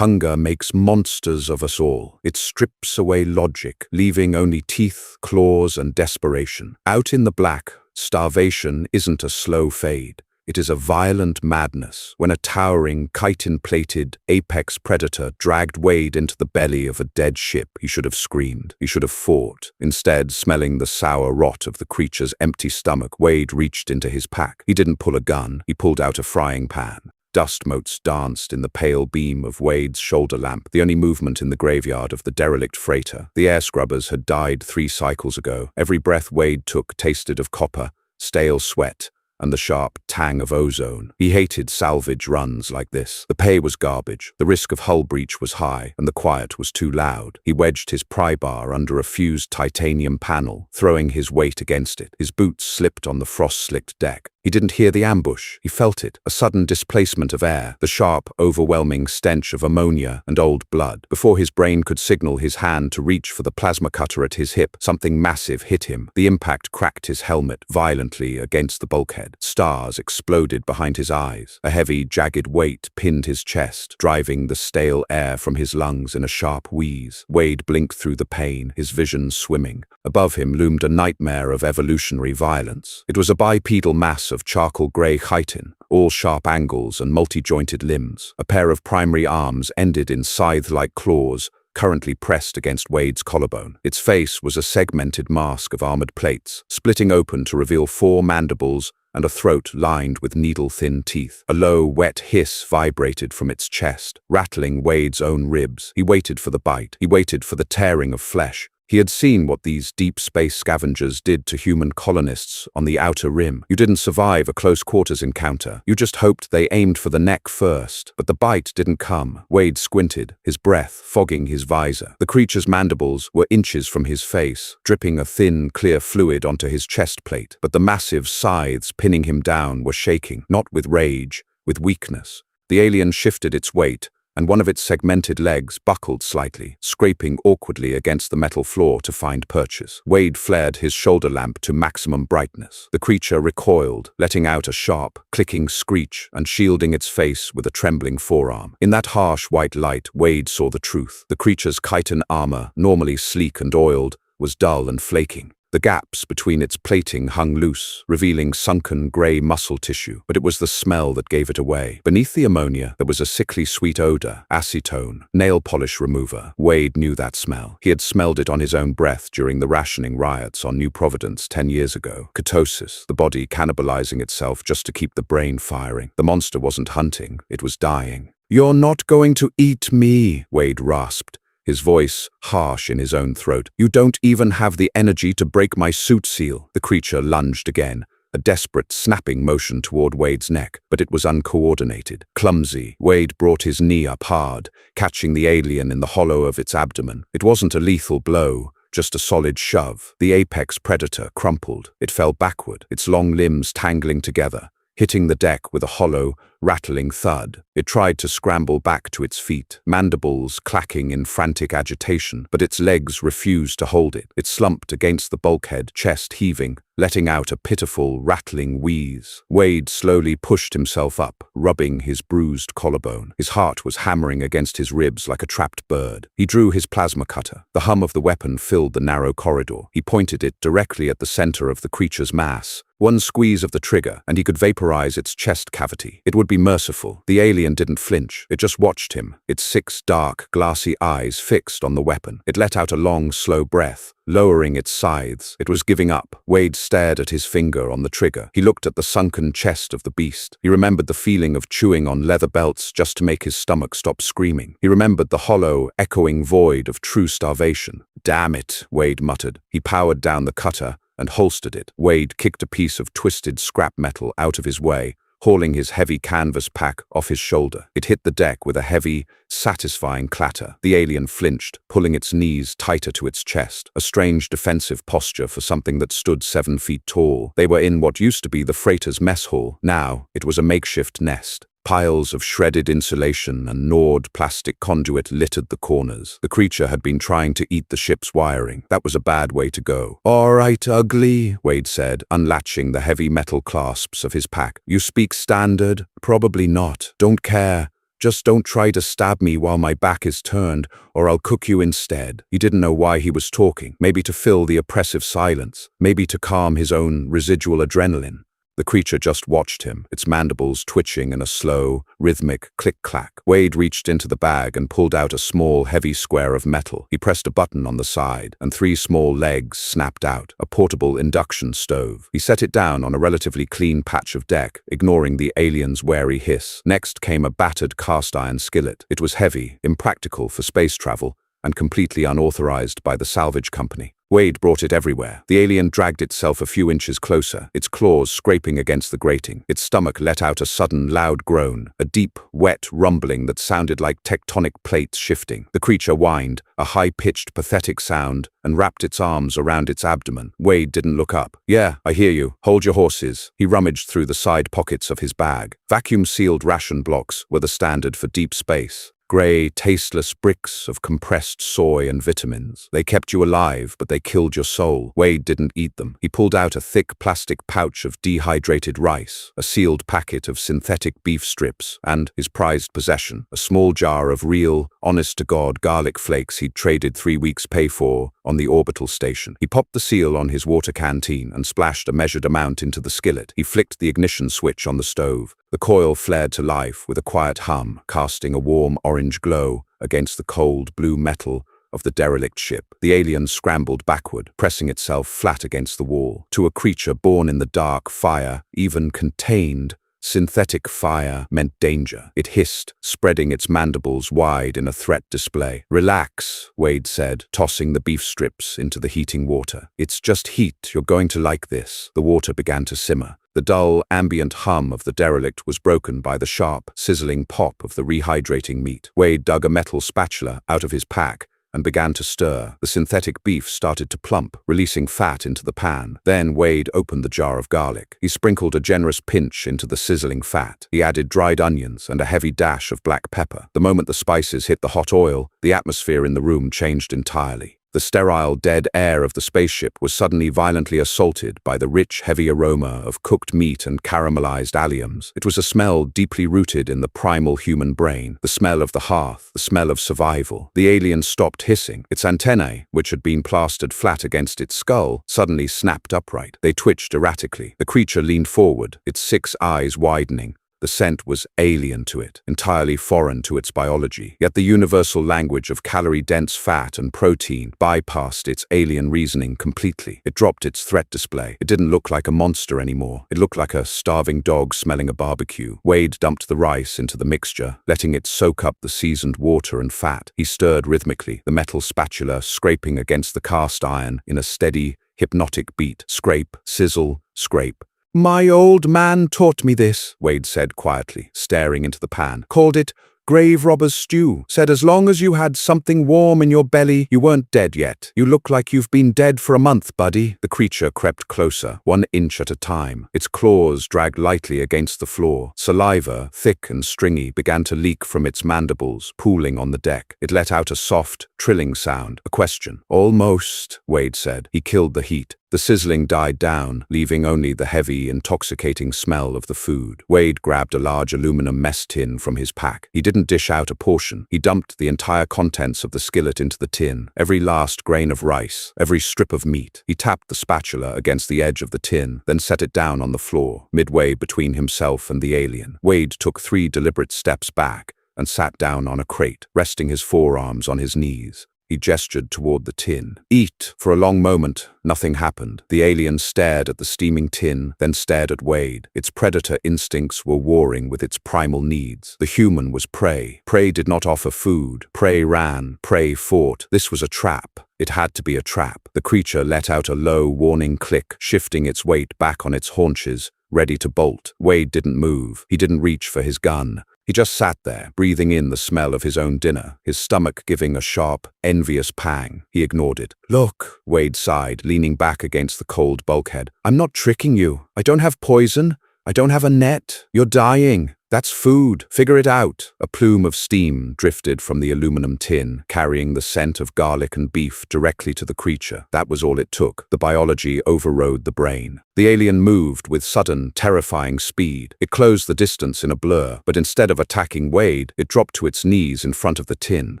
Hunger makes monsters of us all. It strips away logic, leaving only teeth, claws, and desperation. Out in the black, starvation isn't a slow fade. It is a violent madness. When a towering, chitin-plated apex predator dragged Wade into the belly of a dead ship, he should have screamed. He should have fought. Instead, smelling the sour rot of the creature's empty stomach, Wade reached into his pack. He didn't pull a gun. He pulled out a frying pan. Dust motes danced in the pale beam of Wade's shoulder lamp, the only movement in the graveyard of the derelict freighter. The air scrubbers had died 3 cycles ago. Every breath Wade took tasted of copper, stale sweat, and the sharp tang of ozone. He hated salvage runs like this. The pay was garbage, the risk of hull breach was high, and the quiet was too loud. He wedged his pry bar under a fused titanium panel, throwing his weight against it. His boots slipped on the frost-slicked deck. He didn't hear the ambush. He felt it, a sudden displacement of air, the sharp, overwhelming stench of ammonia and old blood. Before his brain could signal his hand to reach for the plasma cutter at his hip, something massive hit him. The impact cracked his helmet violently against the bulkhead. Stars exploded behind his eyes. A heavy, jagged weight pinned his chest, driving the stale air from his lungs in a sharp wheeze. Wade blinked through the pain, his vision swimming. Above him loomed a nightmare of evolutionary violence. It was a bipedal mass of charcoal-grey chitin, all sharp angles and multi-jointed limbs. A pair of primary arms ended in scythe-like claws, currently pressed against Wade's collarbone. Its face was a segmented mask of armored plates, splitting open to reveal 4 mandibles and a throat lined with needle-thin teeth. A low, wet hiss vibrated from its chest, rattling Wade's own ribs. He waited for the bite. He waited for the tearing of flesh. He had seen what these deep space scavengers did to human colonists on the outer rim. You didn't survive a close-quarters encounter. You just hoped they aimed for the neck first. But the bite didn't come. Wade squinted, his breath fogging his visor. The creature's mandibles were inches from his face, dripping a thin, clear fluid onto his chest plate. But the massive scythes pinning him down were shaking, not with rage, with weakness. The alien shifted its weight, and one of its segmented legs buckled slightly, scraping awkwardly against the metal floor to find purchase. Wade flared his shoulder lamp to maximum brightness. The creature recoiled, letting out a sharp, clicking screech and shielding its face with a trembling forearm. In that harsh white light, Wade saw the truth. The creature's chitin armor, normally sleek and oiled, was dull and flaking. The gaps between its plating hung loose, revealing sunken grey muscle tissue, but it was the smell that gave it away. Beneath the ammonia, there was a sickly sweet odor, acetone, nail polish remover. Wade knew that smell. He had smelled it on his own breath during the rationing riots on New Providence 10 years ago. Ketosis, the body cannibalizing itself just to keep the brain firing. The monster wasn't hunting, it was dying. "You're not going to eat me," Wade rasped, his voice harsh in his own throat. "You don't even have the energy to break my suit seal." The creature lunged again, a desperate snapping motion toward Wade's neck, but it was uncoordinated. Clumsy, Wade brought his knee up hard, catching the alien in the hollow of its abdomen. It wasn't a lethal blow, just a solid shove. The apex predator crumpled. It fell backward, its long limbs tangling together, hitting the deck with a hollow, rattling thud. It tried to scramble back to its feet, mandibles clacking in frantic agitation, but its legs refused to hold it. It slumped against the bulkhead, chest heaving, letting out a pitiful, rattling wheeze. Wade slowly pushed himself up, rubbing his bruised collarbone. His heart was hammering against his ribs like a trapped bird. He drew his plasma cutter. The hum of the weapon filled the narrow corridor. He pointed it directly at the center of the creature's mass. One squeeze of the trigger, and he could vaporize its chest cavity. It would be merciful. The alien didn't flinch. It just watched him, its 6 dark, glassy eyes fixed on the weapon. It let out a long, slow breath, lowering its scythes. It was giving up. Wade stared at his finger on the trigger. He looked at the sunken chest of the beast. He remembered the feeling of chewing on leather belts just to make his stomach stop screaming. He remembered the hollow, echoing void of true starvation. "Damn it," Wade muttered. He powered down the cutter and holstered it. Wade kicked a piece of twisted scrap metal out of his way, hauling his heavy canvas pack off his shoulder. It hit the deck with a heavy, satisfying clatter. The alien flinched, pulling its knees tighter to its chest, a strange defensive posture for something that stood 7 feet tall. They were in what used to be the freighter's mess hall. Now, it was a makeshift nest. Piles of shredded insulation and gnawed plastic conduit littered the corners. The creature had been trying to eat the ship's wiring. That was a bad way to go. "All right, ugly," Wade said, unlatching the heavy metal clasps of his pack. "You speak standard?" "Probably not. Don't care. Just don't try to stab me while my back is turned, or I'll cook you instead. He didn't know why he was talking, maybe to fill the oppressive silence, maybe to calm his own residual adrenaline. The creature just watched him, its mandibles twitching in a slow, rhythmic click-clack. Wade reached into the bag and pulled out a small, heavy square of metal. He pressed a button on the side, and 3 small legs snapped out, a portable induction stove. He set it down on a relatively clean patch of deck, ignoring the alien's wary hiss. Next came a battered cast-iron skillet. It was heavy, impractical for space travel, and completely unauthorized by the salvage company. Wade brought it everywhere. The alien dragged itself a few inches closer, its claws scraping against the grating. Its stomach let out a sudden, loud groan, a deep, wet rumbling that sounded like tectonic plates shifting. The creature whined, a high-pitched, pathetic sound, and wrapped its arms around its abdomen. Wade didn't look up. "Yeah, I hear you. Hold your horses." He rummaged through the side pockets of his bag. Vacuum-sealed ration blocks were the standard for deep space. Grey, tasteless bricks of compressed soy and vitamins. They kept you alive, but they killed your soul. Wade didn't eat them. He pulled out a thick plastic pouch of dehydrated rice, a sealed packet of synthetic beef strips, and, his prized possession, a small jar of real, honest-to-God garlic flakes he'd traded 3 weeks' pay for on the orbital station. He popped the seal on his water canteen and splashed a measured amount into the skillet. He flicked the ignition switch on the stove. The coil flared to life with a quiet hum, casting a warm orange glow against the cold blue metal of the derelict ship. The alien scrambled backward, pressing itself flat against the wall. To a creature born in the dark, fire, even contained, synthetic fire meant danger. It hissed, spreading its mandibles wide in a threat display. "Relax," Wade said, tossing the beef strips into the heating water. "It's just heat. You're going to like this." The water began to simmer. The dull, ambient hum of the derelict was broken by the sharp, sizzling pop of the rehydrating meat. Wade dug a metal spatula out of his pack and began to stir. The synthetic beef started to plump, releasing fat into the pan. Then Wade opened the jar of garlic. He sprinkled a generous pinch into the sizzling fat. He added dried onions and a heavy dash of black pepper. The moment the spices hit the hot oil, the atmosphere in the room changed entirely. The sterile, dead air of the spaceship was suddenly violently assaulted by the rich, heavy aroma of cooked meat and caramelized alliums. It was a smell deeply rooted in the primal human brain, the smell of the hearth, the smell of survival. The alien stopped hissing. Its antennae, which had been plastered flat against its skull, suddenly snapped upright. They twitched erratically. The creature leaned forward, its 6 eyes widening. The scent was alien to it, entirely foreign to its biology. Yet the universal language of calorie-dense fat and protein bypassed its alien reasoning completely. It dropped its threat display. It didn't look like a monster anymore. It looked like a starving dog smelling a barbecue. Wade dumped the rice into the mixture, letting it soak up the seasoned water and fat. He stirred rhythmically, the metal spatula scraping against the cast iron in a steady, hypnotic beat. Scrape, sizzle, scrape. "My old man taught me this," Wade said quietly, staring into the pan. "Called it grave robber's stew. Said as long as you had something warm in your belly, you weren't dead yet. You look like you've been dead for a month, buddy." The creature crept closer, 1 inch at a time. Its claws dragged lightly against the floor. Saliva, thick and stringy, began to leak from its mandibles, pooling on the deck. It let out a soft, trilling sound, a question. "Almost," Wade said. He killed the heat. The sizzling died down, leaving only the heavy, intoxicating smell of the food. Wade grabbed a large aluminum mess tin from his pack. He didn't dish out a portion. He dumped the entire contents of the skillet into the tin, every last grain of rice, every strip of meat. He tapped the spatula against the edge of the tin, then set it down on the floor, midway between himself and the alien. Wade took 3 deliberate steps back and sat down on a crate, resting his forearms on his knees. He gestured toward the tin. "Eat." For a long moment, nothing happened. The alien stared at the steaming tin, then stared at Wade. Its predator instincts were warring with its primal needs. The human was prey. Prey did not offer food. Prey ran. Prey fought. This was a trap. It had to be a trap. The creature let out a low, warning click, shifting its weight back on its haunches, ready to bolt. Wade didn't move. He didn't reach for his gun. He just sat there, breathing in the smell of his own dinner, his stomach giving a sharp, envious pang. He ignored it. "Look," Wade sighed, leaning back against the cold bulkhead. "I'm not tricking you. I don't have poison. I don't have a net. You're dying. That's food. Figure it out. A plume of steam drifted from the aluminum tin, carrying the scent of garlic and beef directly to the creature. That was all it took. The biology overrode the brain. The alien moved with sudden, terrifying speed. It closed the distance in a blur, but instead of attacking Wade, it dropped to its knees in front of the tin.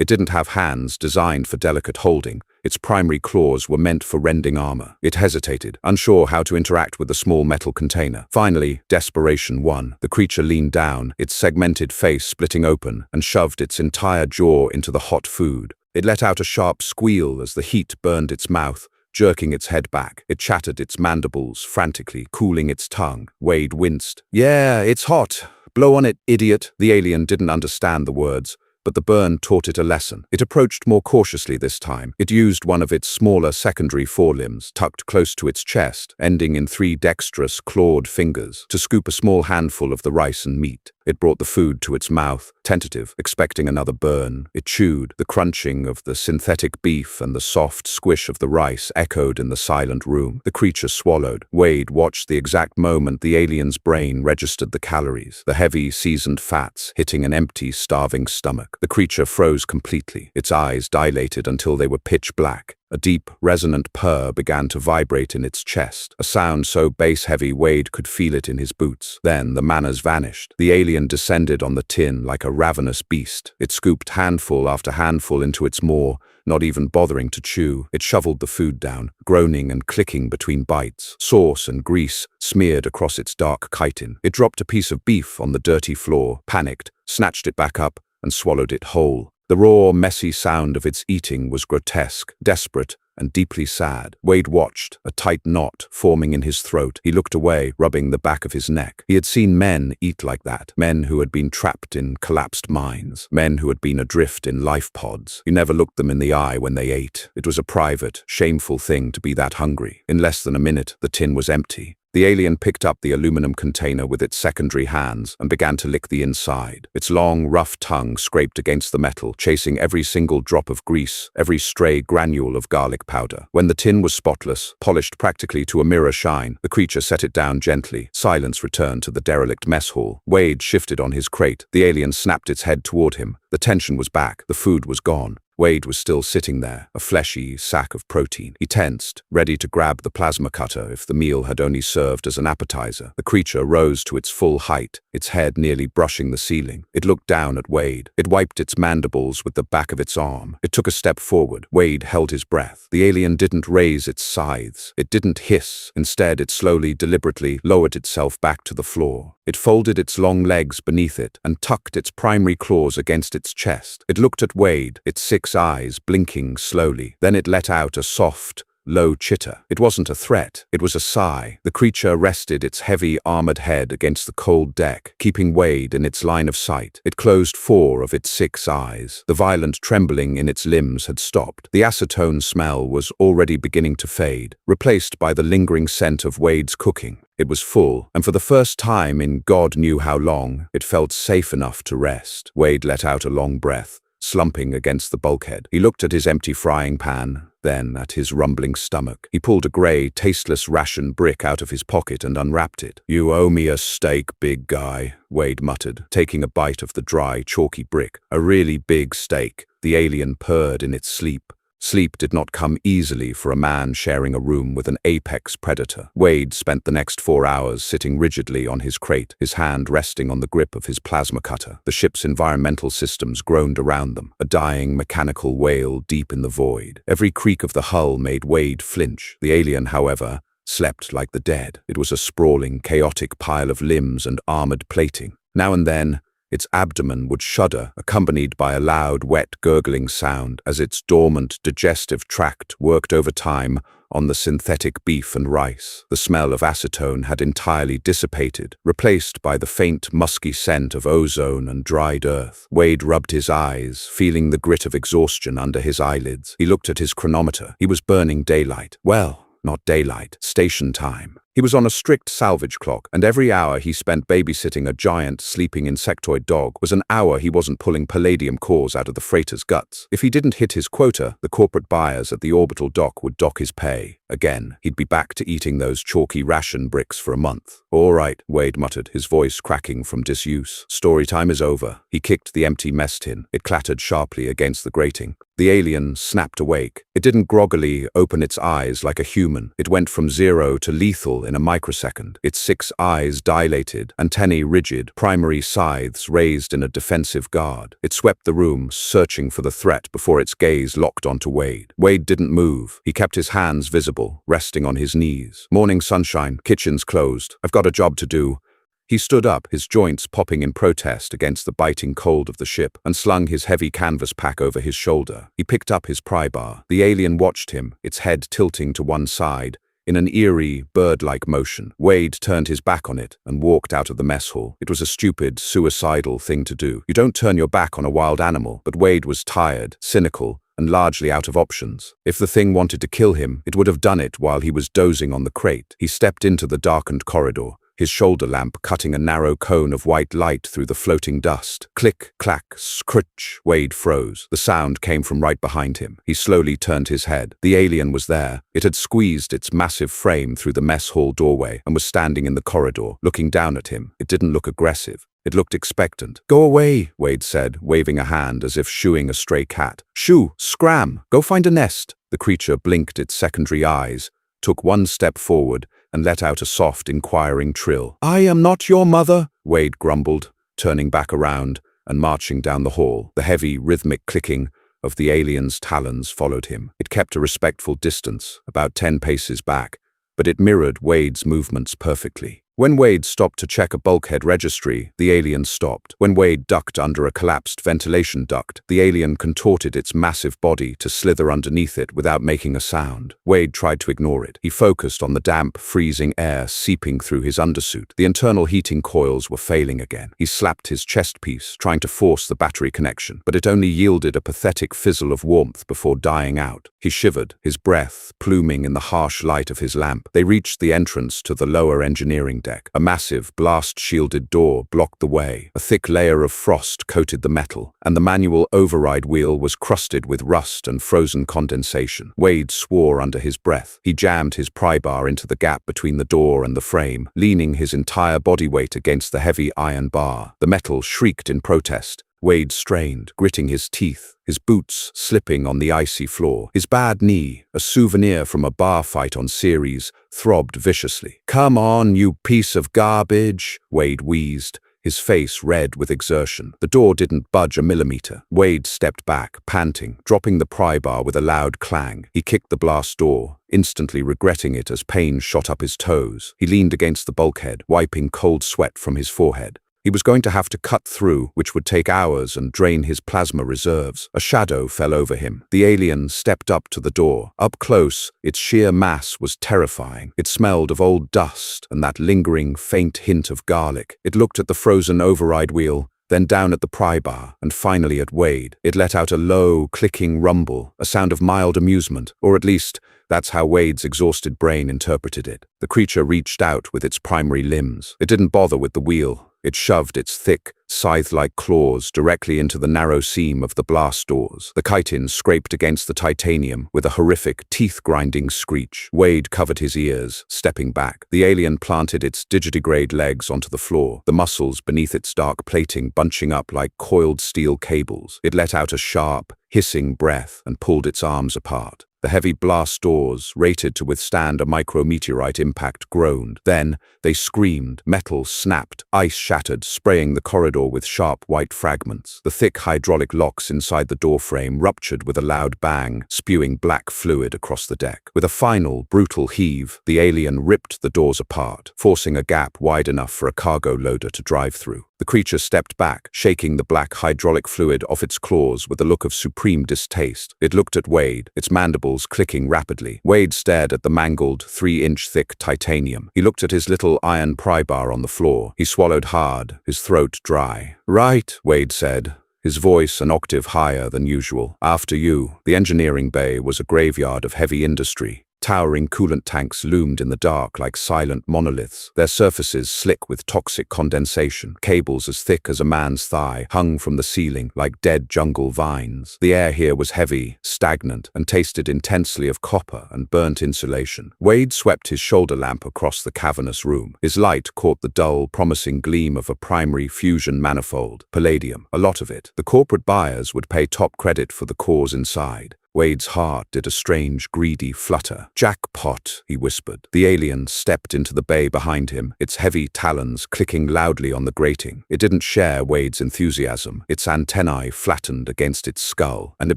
It didn't have hands designed for delicate holding. Its primary claws were meant for rending armor. It hesitated, unsure how to interact with the small metal container. Finally, desperation won. The creature leaned down, its segmented face splitting open, and shoved its entire jaw into the hot food. It let out a sharp squeal as the heat burned its mouth, jerking its head back. It chattered its mandibles frantically, cooling its tongue. Wade winced. "Yeah, it's hot. Blow on it, idiot." The alien didn't understand the words, but the burn taught it a lesson. It approached more cautiously this time. It used one of its smaller secondary forelimbs, tucked close to its chest, ending in 3 dexterous, clawed fingers, to scoop a small handful of the rice and meat. It brought the food to its mouth, tentative, expecting another burn. It chewed. The crunching of the synthetic beef and the soft squish of the rice echoed in the silent room. The creature swallowed. Wade watched the exact moment the alien's brain registered the calories, the heavy, seasoned fats hitting an empty, starving stomach. The creature froze completely. Its eyes dilated until they were pitch black. A deep, resonant purr began to vibrate in its chest, a sound so bass-heavy Wade could feel it in his boots. Then the manners vanished. The alien descended on the tin like a ravenous beast. It scooped handful after handful into its maw, not even bothering to chew. It shoveled the food down, groaning and clicking between bites. Sauce and grease smeared across its dark chitin. It dropped a piece of beef on the dirty floor, panicked, snatched it back up, and swallowed it whole. The raw, messy sound of its eating was grotesque, desperate, and deeply sad. Wade watched, a tight knot forming in his throat. He looked away, rubbing the back of his neck. He had seen men eat like that, men who had been trapped in collapsed mines, men who had been adrift in life pods. He never looked them in the eye when they ate. It was a private, shameful thing to be that hungry. In less than a minute, the tin was empty. The alien picked up the aluminum container with its secondary hands and began to lick the inside. Its long, rough tongue scraped against the metal, chasing every single drop of grease, every stray granule of garlic powder. When the tin was spotless, polished practically to a mirror shine, the creature set it down gently. Silence returned to the derelict mess hall. Wade shifted on his crate. The alien snapped its head toward him. The tension was back. The food was gone. Wade was still sitting there, a fleshy sack of protein. He tensed, ready to grab the plasma cutter if the meal had only served as an appetizer. The creature rose to its full height, its head nearly brushing the ceiling. It looked down at Wade. It wiped its mandibles with the back of its arm. It took a step forward. Wade held his breath. The alien didn't raise its scythes. It didn't hiss. Instead, it slowly, deliberately lowered itself back to the floor. It folded its long legs beneath it and tucked its primary claws against its chest. It looked at Wade, its 6 eyes blinking slowly. Then it let out a soft, low chitter. It wasn't a threat, it was a sigh. The creature rested its heavy, armored head against the cold deck, keeping Wade in its line of sight. It closed 4 of its 6 eyes. The violent trembling in its limbs had stopped. The acetone smell was already beginning to fade, replaced by the lingering scent of Wade's cooking. It was full, and for the first time in God knew how long, it felt safe enough to rest. Wade let out a long breath, slumping against the bulkhead. He looked at his empty frying pan, then at his rumbling stomach. He pulled a gray, tasteless ration brick out of his pocket and unwrapped it. "You owe me a steak, big guy," Wade muttered, taking a bite of the dry, chalky brick. "A really big steak." The alien purred in its sleep. Sleep did not come easily for a man sharing a room with an apex predator. Wade spent the next 4 hours sitting rigidly on his crate, his hand resting on the grip of his plasma cutter. The ship's environmental systems groaned around them, a dying mechanical wail deep in the void. Every creak of the hull made Wade flinch. The alien, however, slept like the dead. It was a sprawling, chaotic pile of limbs and armored plating. Now and then, its abdomen would shudder, accompanied by a loud, wet, gurgling sound as its dormant digestive tract worked overtime on the synthetic beef and rice. The smell of acetone had entirely dissipated, replaced by the faint, musky scent of ozone and dried earth. Wade rubbed his eyes, feeling the grit of exhaustion under his eyelids. He looked at his chronometer. He was burning daylight. Well, not daylight, station time. He was on a strict salvage clock, and every hour he spent babysitting a giant, sleeping insectoid dog was an hour he wasn't pulling palladium cores out of the freighter's guts. If he didn't hit his quota, the corporate buyers at the orbital dock would dock his pay. again. He'd be back to eating those chalky ration bricks for a month. All right, Wade muttered, his voice cracking from disuse. Story time is over. He kicked the empty mess tin. It clattered sharply against the grating. The alien snapped awake. It didn't groggily open its eyes like a human. It went from 0 to lethal in a microsecond. Its 6 eyes dilated, antennae rigid, primary scythes raised in a defensive guard. It swept the room, searching for the threat before its gaze locked onto Wade. Wade didn't move. He kept his hands visible, resting on his knees. Morning sunshine, kitchen's closed. I've got a job to do. He stood up, his joints popping in protest against the biting cold of the ship, and slung his heavy canvas pack over his shoulder. He picked up his pry bar. The alien watched him, its head tilting to one side, in an eerie, bird-like motion. Wade turned his back on it and walked out of the mess hall. It was a stupid, suicidal thing to do. You don't turn your back on a wild animal, but Wade was tired, cynical, and largely out of options. If the thing wanted to kill him, it would have done it while he was dozing on the crate. He stepped into the darkened corridor, his shoulder lamp cutting a narrow cone of white light through the floating dust. Click, clack, scritch. Wade froze. The sound came from right behind him. He slowly turned his head. The alien was there. It had squeezed its massive frame through the mess hall doorway and was standing in the corridor, looking down at him. It didn't look aggressive. It looked expectant. Go away, Wade said, waving a hand as if shooing a stray cat. Shoo, scram, go find a nest. The creature blinked its secondary eyes, took one step forward, and let out a soft, inquiring trill. I am not your mother, Wade grumbled, turning back around and marching down the hall. The heavy, rhythmic clicking of the alien's talons followed him. It kept a respectful distance, about 10 paces back, but it mirrored Wade's movements perfectly. When Wade stopped to check a bulkhead registry, the alien stopped. When Wade ducked under a collapsed ventilation duct, the alien contorted its massive body to slither underneath it without making a sound. Wade tried to ignore it. He focused on the damp, freezing air seeping through his undersuit. The internal heating coils were failing again. He slapped his chest piece, trying to force the battery connection, but it only yielded a pathetic fizzle of warmth before dying out. He shivered, his breath pluming in the harsh light of his lamp. They reached the entrance to the lower engineering deck. A massive, blast-shielded door blocked the way. A thick layer of frost coated the metal, and the manual override wheel was crusted with rust and frozen condensation. Wade swore under his breath. He jammed his pry bar into the gap between the door and the frame, leaning his entire body weight against the heavy iron bar. The metal shrieked in protest. Wade strained, gritting his teeth, his boots slipping on the icy floor. His bad knee, a souvenir from a bar fight on Ceres, throbbed viciously. Come on, you piece of garbage, Wade wheezed, his face red with exertion. The door didn't budge a millimeter. Wade stepped back, panting, dropping the pry bar with a loud clang. He kicked the blast door, instantly regretting it as pain shot up his toes. He leaned against the bulkhead, wiping cold sweat from his forehead. He was going to have to cut through, which would take hours and drain his plasma reserves. A shadow fell over him. The alien stepped up to the door. Up close, its sheer mass was terrifying. It smelled of old dust and that lingering, faint hint of garlic. It looked at the frozen override wheel, then down at the pry bar, and finally at Wade. It let out a low, clicking rumble, a sound of mild amusement, or at least, that's how Wade's exhausted brain interpreted it. The creature reached out with its primary limbs. It didn't bother with the wheel. It shoved its thick, scythe-like claws directly into the narrow seam of the blast doors. The chitin scraped against the titanium with a horrific, teeth-grinding screech. Wade covered his ears, stepping back. The alien planted its digitigrade legs onto the floor, the muscles beneath its dark plating bunching up like coiled steel cables. It let out a sharp, hissing breath and pulled its arms apart. The heavy blast doors, rated to withstand a micrometeorite impact, groaned. Then they screamed. Metal snapped, ice shattered, spraying the corridor with sharp white fragments. The thick hydraulic locks inside the doorframe ruptured with a loud bang, spewing black fluid across the deck. With a final, brutal heave, the alien ripped the doors apart, forcing a gap wide enough for a cargo loader to drive through. The creature stepped back, shaking the black hydraulic fluid off its claws with a look of supreme distaste. It looked at Wade, its mandibles clicking rapidly. Wade stared at the mangled, 3-inch thick titanium. He looked at his little iron pry bar on the floor. He swallowed hard, his throat dry. Right, Wade said, his voice an octave higher than usual. After you. The engineering bay was a graveyard of heavy industry. Towering coolant tanks loomed in the dark like silent monoliths, their surfaces slick with toxic condensation. Cables as thick as a man's thigh hung from the ceiling like dead jungle vines. The air here was heavy, stagnant, and tasted intensely of copper and burnt insulation. Wade swept his shoulder lamp across the cavernous room. His light caught the dull, promising gleam of a primary fusion manifold. Palladium, a lot of it. The corporate buyers would pay top credit for the cores inside. Wade's heart did a strange, greedy flutter. "Jackpot," he whispered. The alien stepped into the bay behind him, its heavy talons clicking loudly on the grating. It didn't share Wade's enthusiasm. Its antennae flattened against its skull, and it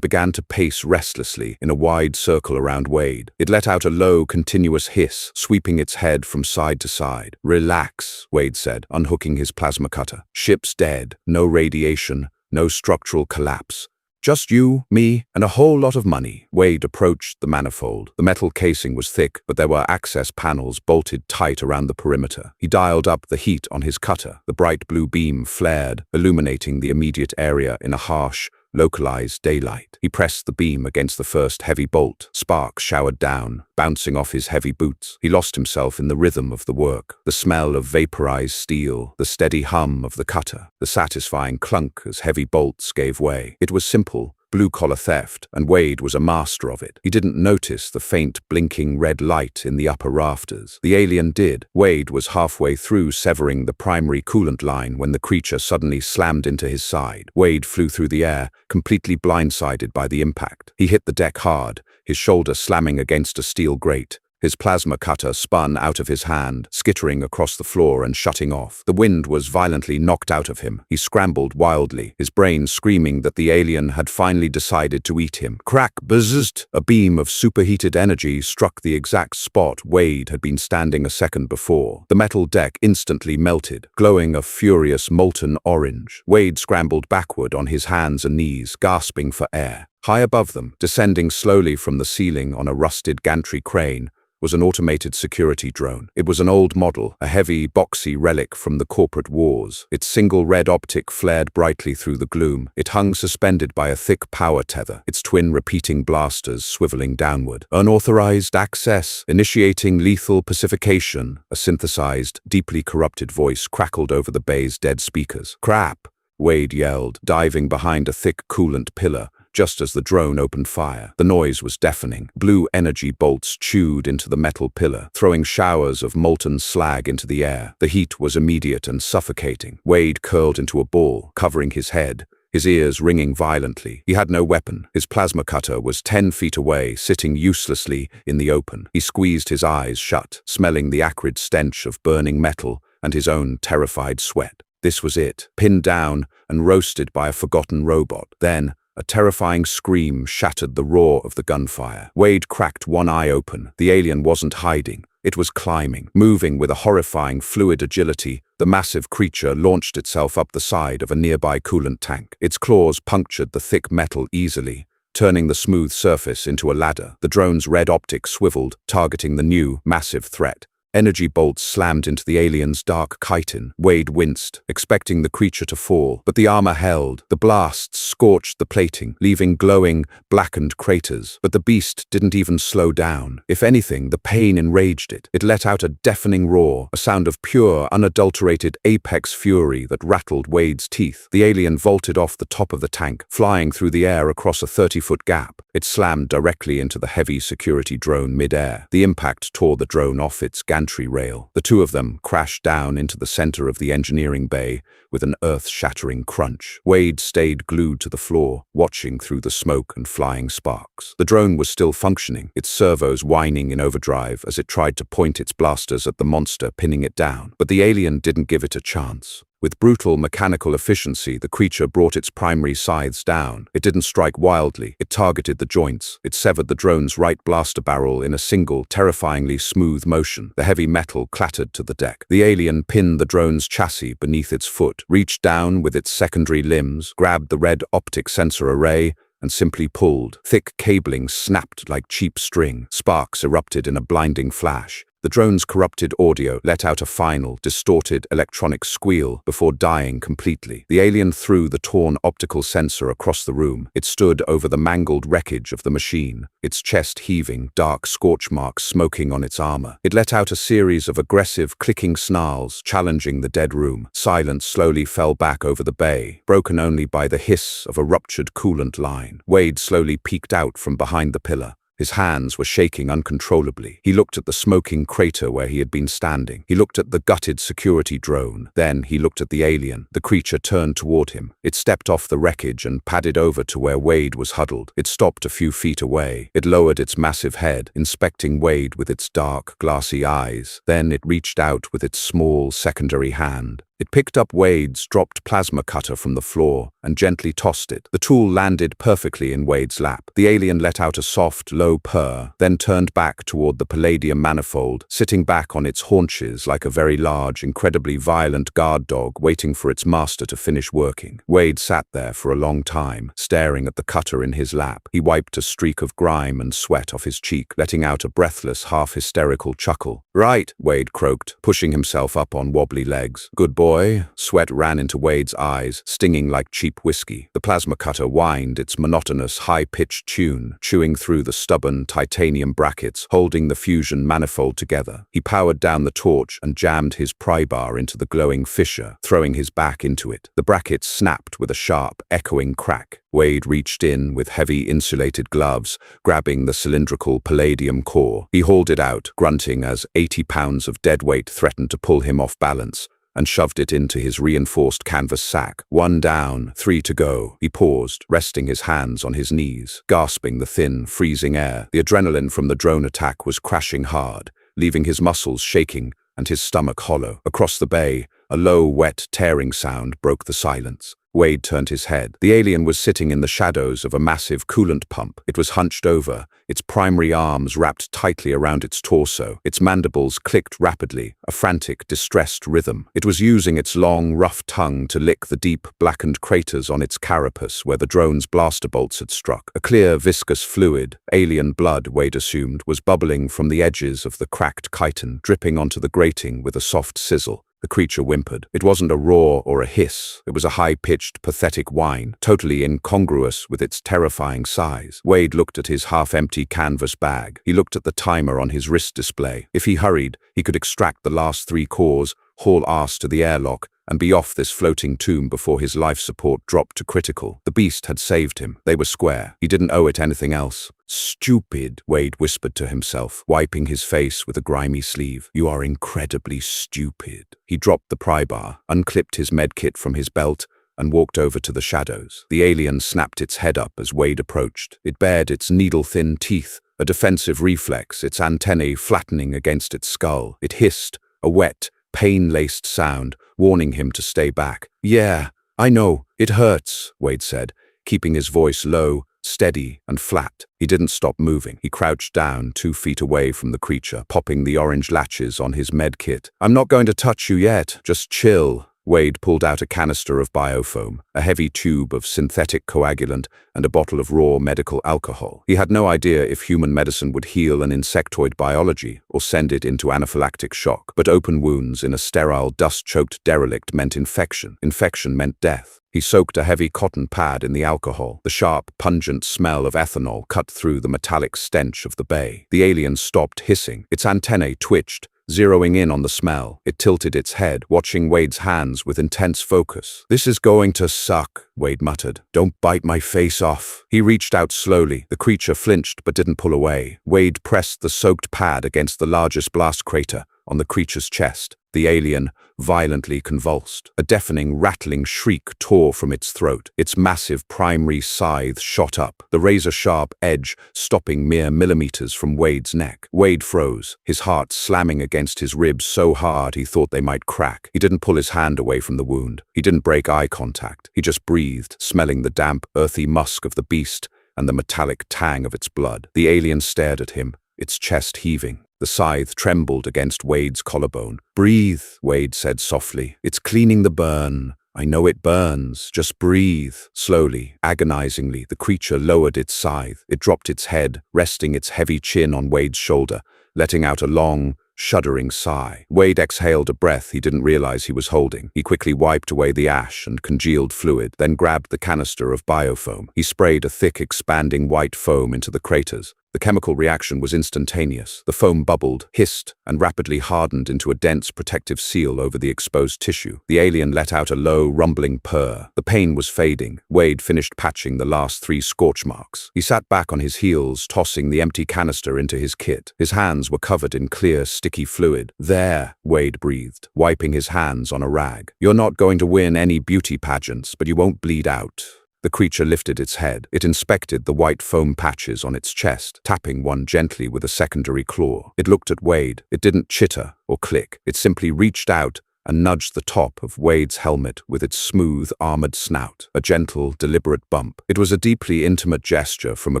began to pace restlessly in a wide circle around Wade. It let out a low, continuous hiss, sweeping its head from side to side. "Relax," Wade said, unhooking his plasma cutter. "Ship's dead. No radiation, no structural collapse. Just you, me, and a whole lot of money." Wade approached the manifold. The metal casing was thick, but there were access panels bolted tight around the perimeter. He dialed up the heat on his cutter. The bright blue beam flared, illuminating the immediate area in a harsh, localized daylight. He pressed the beam against the first heavy bolt. Sparks showered down, bouncing off his heavy boots. He lost himself in the rhythm of the work. The smell of vaporized steel, the steady hum of the cutter, the satisfying clunk as heavy bolts gave way. It was simple, blue-collar theft, and Wade was a master of it. He didn't notice the faint, blinking red light in the upper rafters. The alien did. Wade was halfway through severing the primary coolant line when the creature suddenly slammed into his side. Wade flew through the air, completely blindsided by the impact. He hit the deck hard, his shoulder slamming against a steel grate. His plasma cutter spun out of his hand, skittering across the floor and shutting off. The wind was violently knocked out of him. He scrambled wildly, his brain screaming that the alien had finally decided to eat him. Crack, buzzed! A beam of superheated energy struck the exact spot Wade had been standing a second before. The metal deck instantly melted, glowing a furious molten orange. Wade scrambled backward on his hands and knees, gasping for air. High above them, descending slowly from the ceiling on a rusted gantry crane, was an automated security drone. It was an old model, a heavy, boxy relic from the corporate wars. Its single red optic flared brightly through the gloom. It hung suspended by a thick power tether, its twin repeating blasters swiveling downward. "Unauthorized access, initiating lethal pacification," a synthesized, deeply corrupted voice crackled over the bay's dead speakers. "Crap," Wade yelled, diving behind a thick coolant pillar. Just as the drone opened fire, the noise was deafening. Blue energy bolts chewed into the metal pillar, throwing showers of molten slag into the air. The heat was immediate and suffocating. Wade curled into a ball, covering his head, his ears ringing violently. He had no weapon. His plasma cutter was 10 feet away, sitting uselessly in the open. He squeezed his eyes shut, smelling the acrid stench of burning metal and his own terrified sweat. This was it, pinned down and roasted by a forgotten robot. Then, a terrifying scream shattered the roar of the gunfire. Wade cracked one eye open. The alien wasn't hiding. It was climbing, moving with a horrifying fluid agility. The massive creature launched itself up the side of a nearby coolant tank. Its claws punctured the thick metal easily, turning the smooth surface into a ladder. The drone's red optics swiveled, targeting the new, massive threat. Energy bolts slammed into the alien's dark chitin. Wade winced, expecting the creature to fall, but the armor held. The blasts scorched the plating, leaving glowing, blackened craters. But the beast didn't even slow down. If anything, the pain enraged it. It let out a deafening roar, a sound of pure, unadulterated apex fury that rattled Wade's teeth. The alien vaulted off the top of the tank, flying through the air across a 30-foot gap. It slammed directly into the heavy security drone mid-air. The impact tore the drone off its gantry rail. The two of them crashed down into the center of the engineering bay with an earth-shattering crunch. Wade stayed glued to the floor, watching through the smoke and flying sparks. The drone was still functioning, its servos whining in overdrive as it tried to point its blasters at the monster pinning it down. But the alien didn't give it a chance. With brutal mechanical efficiency, the creature brought its primary scythes down. It didn't strike wildly. It targeted the joints. It severed the drone's right blaster barrel in a single, terrifyingly smooth motion. The heavy metal clattered to the deck. The alien pinned the drone's chassis beneath its foot, reached down with its secondary limbs, grabbed the red optic sensor array, and simply pulled. Thick cabling snapped like cheap string. Sparks erupted in a blinding flash. The drone's corrupted audio let out a final, distorted electronic squeal before dying completely. The alien threw the torn optical sensor across the room. It stood over the mangled wreckage of the machine, its chest heaving, dark scorch marks smoking on its armor. It let out a series of aggressive, clicking snarls, challenging the dead room. Silence slowly fell back over the bay, broken only by the hiss of a ruptured coolant line. Wade slowly peeked out from behind the pillar. His hands were shaking uncontrollably. He looked at the smoking crater where he had been standing. He looked at the gutted security drone. Then he looked at the alien. The creature turned toward him. It stepped off the wreckage and padded over to where Wade was huddled. It stopped a few feet away. It lowered its massive head, inspecting Wade with its dark, glassy eyes. Then it reached out with its small, secondary hand. It picked up Wade's dropped plasma cutter from the floor and gently tossed it. The tool landed perfectly in Wade's lap. The alien let out a soft, low purr, then turned back toward the palladium manifold, sitting back on its haunches like a very large, incredibly violent guard dog waiting for its master to finish working. Wade sat there for a long time, staring at the cutter in his lap. He wiped a streak of grime and sweat off his cheek, letting out a breathless, half-hysterical chuckle. "Right," Wade croaked, pushing himself up on wobbly legs. "Good boy." Sweat ran into Wade's eyes, stinging like cheap whiskey. The plasma cutter whined its monotonous, high-pitched tune, chewing through the stubborn titanium brackets, holding the fusion manifold together. He powered down the torch and jammed his pry bar into the glowing fissure, throwing his back into it. The brackets snapped with a sharp, echoing crack. Wade reached in with heavy insulated gloves, grabbing the cylindrical palladium core. He hauled it out, grunting as 80 pounds of dead weight threatened to pull him off balance, and shoved it into his reinforced canvas sack. 1 down, 3 to go. He paused, resting his hands on his knees, gasping the thin, freezing air. The adrenaline from the drone attack was crashing hard, leaving his muscles shaking and his stomach hollow. Across the bay, a low, wet, tearing sound broke the silence. Wade turned his head. The alien was sitting in the shadows of a massive coolant pump. It was hunched over, its primary arms wrapped tightly around its torso. Its mandibles clicked rapidly, a frantic, distressed rhythm. It was using its long, rough tongue to lick the deep, blackened craters on its carapace where the drone's blaster bolts had struck. A clear, viscous fluid, alien blood, Wade assumed, was bubbling from the edges of the cracked chitin, dripping onto the grating with a soft sizzle. The creature whimpered. It wasn't a roar or a hiss. It was a high-pitched, pathetic whine, totally incongruous with its terrifying size. Wade looked at his half-empty canvas bag. He looked at the timer on his wrist display. If he hurried, he could extract the last 3 cores, haul ass to the airlock, and be off this floating tomb before his life support dropped to critical. The beast had saved him. They were square. He didn't owe it anything else. "Stupid," Wade whispered to himself, wiping his face with a grimy sleeve. "You are incredibly stupid." He dropped the pry bar, unclipped his medkit from his belt, and walked over to the shadows. The alien snapped its head up as Wade approached. It bared its needle-thin teeth, a defensive reflex, its antennae flattening against its skull. It hissed, a wet, pain-laced sound, warning him to stay back. "Yeah, I know, it hurts," Wade said, keeping his voice low, steady, and flat. He didn't stop moving. He crouched down 2 feet away from the creature, popping the orange latches on his med kit. "I'm not going to touch you yet, just chill." Wade pulled out a canister of biofoam, a heavy tube of synthetic coagulant, and a bottle of raw medical alcohol. He had no idea if human medicine would heal an insectoid biology or send it into anaphylactic shock, but open wounds in a sterile, dust-choked derelict meant infection. Infection meant death. He soaked a heavy cotton pad in the alcohol. The sharp, pungent smell of ethanol cut through the metallic stench of the bay. The alien stopped hissing. Its antennae twitched, zeroing in on the smell. It tilted its head, watching Wade's hands with intense focus. "This is going to suck," Wade muttered. "Don't bite my face off." He reached out slowly. The creature flinched but didn't pull away. Wade pressed the soaked pad against the largest blast crater on the creature's chest. The alien violently convulsed. A deafening, rattling shriek tore from its throat. Its massive primary scythe shot up, the razor-sharp edge stopping mere millimeters from Wade's neck. Wade froze, his heart slamming against his ribs so hard he thought they might crack. He didn't pull his hand away from the wound. He didn't break eye contact. He just breathed, smelling the damp, earthy musk of the beast and the metallic tang of its blood. The alien stared at him, its chest heaving. The scythe trembled against Wade's collarbone. "Breathe," Wade said softly. "It's cleaning the burn. I know it burns. Just breathe." Slowly, agonizingly, the creature lowered its scythe. It dropped its head, resting its heavy chin on Wade's shoulder, letting out a long, shuddering sigh. Wade exhaled a breath he didn't realize he was holding. He quickly wiped away the ash and congealed fluid, then grabbed the canister of biofoam. He sprayed a thick, expanding white foam into the craters. The chemical reaction was instantaneous. The foam bubbled, hissed, and rapidly hardened into a dense protective seal over the exposed tissue. The alien let out a low, rumbling purr. The pain was fading. Wade finished patching the last 3 scorch marks. He sat back on his heels, tossing the empty canister into his kit. His hands were covered in clear, sticky fluid. "There," Wade breathed, wiping his hands on a rag. "You're not going to win any beauty pageants, but you won't bleed out." The creature lifted its head. It inspected the white foam patches on its chest, tapping one gently with a secondary claw. It looked at Wade. It didn't chitter or click. It simply reached out and nudged the top of Wade's helmet with its smooth, armored snout. A gentle, deliberate bump. It was a deeply intimate gesture from a